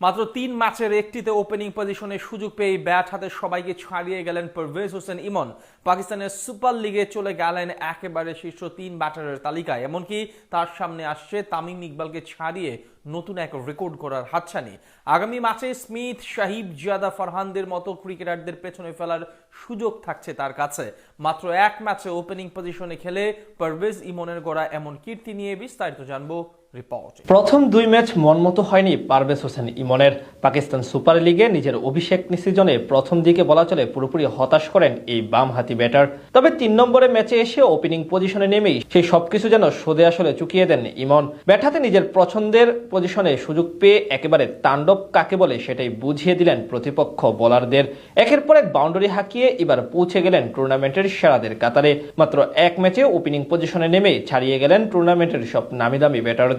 মাত্র ৩ ম্যাচের একটিতে ওপেনিং পজিশনে সুযোগ পেয়ে ব্যাট হাতে সবাইকে ছাড়িয়ে গেলেন পারভেজ হোসেন ইমন। পাকিস্তানের সুপার লিগে চলে গেলেন একেবারে শীর্ষ ৩ ব্যাটারের তালিকায়। এমনকি তার সামনে আসছে তামিম ইকবালকে ছাড়িয়ে নতুন এক রেকর্ড করার হাতছানি। আগামী ম্যাচে স্মিথ, শাহিব, জিয়াদা, ফারহানদের মতো ক্রিকেটারদের পেছনে ফেলার সুযোগ থাকছে তার কাছে। মাত্র এক ম্যাচে ওপেনিং পজিশনে খেলে পারভেজ ইমনের গড়া এমন কীর্তি নিয়ে বিস্তারিত জানবো রিপোর্টে। প্রথম ২ ম্যাচ মনমতো হয়নি পারভেজ হোসেন ইমনের। পাকিস্তান সুপার লিগে নিজের অভিষেক সিজনে প্রথম দিকে বলা চলে পুরোপুরি হতাশ করেন এই বামহাতি ব্যাটার। তবে ৩ নম্বরের ম্যাচে এসে ওপেনিং পজিশনে নেমেই সেই সবকিছু যেন সোদে আসলে চুকিয়ে দেন ইমন। ব্যাট হাতে নিজের পছন্দের পজিশনে সুযোগ পেয়ে একেবারে তাণ্ডব কাকে বলে সেটাই বুঝিয়ে দিলেন প্রতিপক্ষ বোলারদের। একের পর এক বাউন্ডারি হাঁকিয়ে এবার পৌঁছে গেলেন টুর্নামেন্টের সেরাদের কাতারে। মাত্র এক ম্যাচে ওপেনিং পজিশনে নেমেই ছাড়িয়ে গেলেন টুর্নামেন্টের সব নামিদামি ব্যাটার।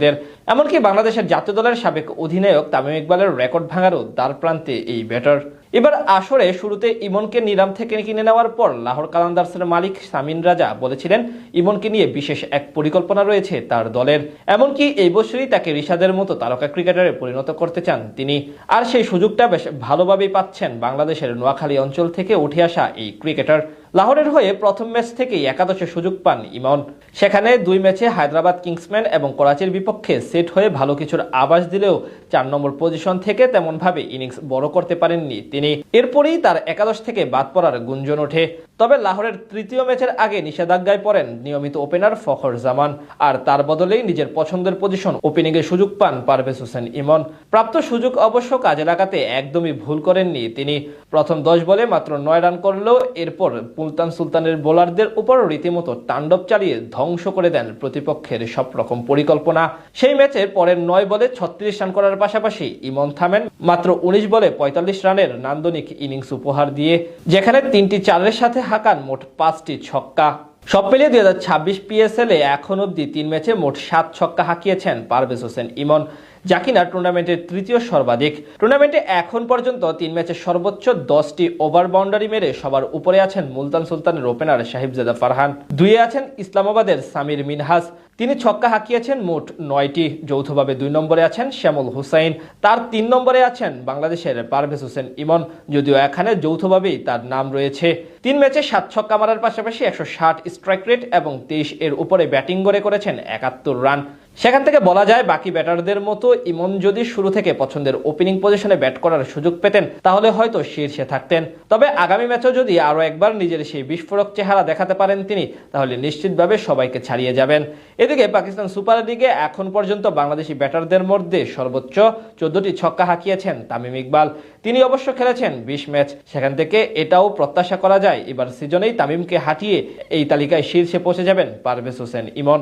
এমনকি বাংলাদেশের জাতীয় দলের সাবেক অধিনায়ক তামিম ইকবালের রেকর্ড ভাঙারও দ্বার প্রান্তে এই ব্যাটার। এবার আসরে শুরুতে ইমনকে নিলাম থেকে কিনে নেওয়ার পর লাহোর কালান্দার্সের মালিক সামিন রাজা বলেছিলেন ইমনকে নিয়ে বিশেষ এক পরিকল্পনা রয়েছে তার দলের। এমনকি এই বছরই তাকে রিশাদের মতো তারকা ক্রিকেটারে পরিণত করতে চান তিনি। আর সেই সুযোগটা বেশ ভালোভাবেই পাচ্ছেন বাংলাদেশের নোয়াখালী অঞ্চল থেকে উঠে আসা এই ক্রিকেটার। লাহোরের হয়ে প্রথম ম্যাচ থেকেই একাদশে সুযোগ পান ইমন। সেখানে ২ ম্যাচে হায়দ্রাবাদ কিংসম্যান এবং করাচির বিপক্ষে সেট হয়ে ভালো কিছুর আভাস দিলেও ৪ নম্বর পজিশন থেকে তেমনভাবে ইনিংস বড় করতে পারেননি তিনি। এরপরেই তার একাদশ থেকে বাদ পড়ার গুঞ্জন ওঠে। তবে লাহোরের তৃতীয় ম্যাচের আগে নিষেধাজ্ঞায় পড়েন নিয়মিত ওপেনার ফখর জামান। আর তার বদলেই নিজের পছন্দের পজিশন ওপেনিংয়ে সুযোগ পান পারভেজ হোসেন ইমন। প্রাপ্ত সুযোগ অবশ্য কাজে লাগাতে একদমই ভুল করেননি তিনি। প্রথম ১০ বলে মাত্র ৯ রান করলেও এরপর মুলতান সুলতানের বোলারদের উপর রীতিমতো তাণ্ডব চালিয়ে ধ্বংস করে দেন প্রতিপক্ষের সব রকম পরিকল্পনা। সেই ম্যাচে পরের ৯ বলে ৩৬ রান করার পাশাপাশি ইমন থামেন মাত্র ১৯ বলে ৪৫ রানের নান্দনিক ইনিংস উপহার দিয়ে, যেখানে ৩টি চারের সাথে হাঁকান মোট ৫টি ছক্কা। সব মিলিয়ে ২০২৬ পিএসএল এ এখন অব্দি ৩ ম্যাচে মোট ৭ ছক্কা হাঁকিয়েছেন পারভেজ হোসেন ইমন, যা কিনা টুর্নামেন্টের তৃতীয় সর্বাধিক। টুর্নামেন্টে এখন পর্যন্ত ৩ ম্যাচে সর্বোচ্চ ১০টি ওভার বাউন্ডারি মেরে সবার উপরে আছেন মুলতান সুলতানের ওপেনার সাহিবজাদা ফারহান। ২-এ আছেন ইসলামাবাদের সামির মিনহাজ, তিনি ছক্কা হাঁকিয়েছেন মোট ৯টি। যৌথভাবে ২ নম্বরে আছেন শ্যামল হুসাইন, তার ৩ নম্বরে আছেন বাংলাদেশের পারভেজ হোসেন ইমন, যদিও এখানে যৌথভাবেই তার নাম রয়েছে। ৩ ম্যাচে ৭ ছক্কা মারার পাশাপাশি ১৬০ স্ট্রাইক রেট এবং ২৩ এর উপরে ব্যাটিং গড়ে করেছেন ৭১ রান। সেখান থেকে বলা যায় বাকি ব্যাটারদের মতো ইমন যদি শুরু থেকে পছন্দের ওপেনিং পজিশনে ব্যাট করার সুযোগ পেতেন তাহলে হয়তো শীর্ষে থাকতেন। তবে আগামী ম্যাচেও যদি আরও একবার নিজের সেই বিস্ফোরক চেহারা দেখাতে পারেন তিনি, তাহলে নিশ্চিতভাবে সবাইকে ছাড়িয়ে যাবেন। এদিকে পাকিস্তান সুপার লিগে এখন পর্যন্ত বাংলাদেশি ব্যাটারদের মধ্যে সর্বোচ্চ ১৪টি ছক্কা হাঁকিয়েছেন তামিম ইকবাল। তিনি অবশ্য খেলেছেন ২০ ম্যাচ। সেখান থেকে এটাও প্রত্যাশা করা যায় এবার সিজনেই তামিমকে হাঁটিয়ে এই তালিকায় শীর্ষে পৌঁছে যাবেন পারভেজ হোসেন ইমন।